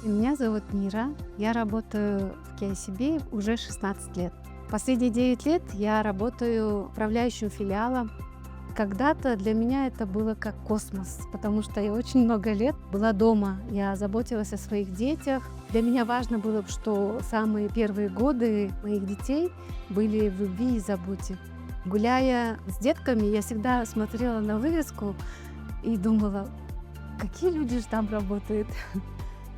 Меня зовут Мира. Я работаю в KCB уже 16 лет. Последние 9 лет я работаю управляющим филиалом. Когда-то для меня это было как космос, потому что я очень много лет была дома. Я заботилась о своих детях. Для меня важно было, что самые первые годы моих детей были в любви и заботе. Гуляя с детками, я всегда смотрела на вывеску и думала, какие люди же там работают.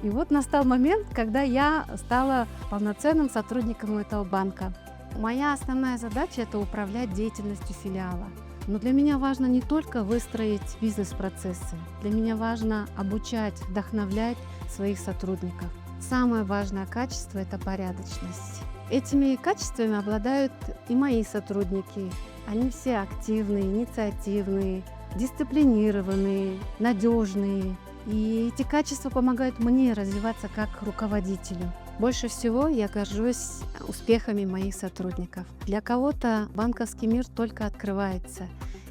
И вот настал момент, когда я стала полноценным сотрудником этого банка. Моя основная задача – это управлять деятельностью филиала. Но для меня важно не только выстроить бизнес-процессы. Для меня важно обучать, вдохновлять своих сотрудников. Самое важное качество – это порядочность. Этими качествами обладают и мои сотрудники. Они все активные, инициативные, дисциплинированные, надежные. И эти качества помогают мне развиваться как руководителю. Больше всего я горжусь успехами моих сотрудников. Для кого-то банковский мир только открывается.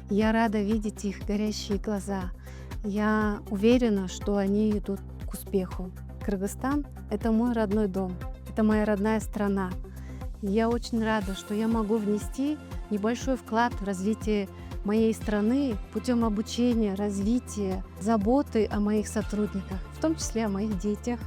Я рада видеть их горящие глаза. Я уверена, что они идут к успеху. Кыргызстан – это мой родной дом, это моя родная страна. Я очень рада, что я могу внести небольшой вклад в развитие моей страны путем обучения, развития, заботы о моих сотрудниках, в том числе о моих детях.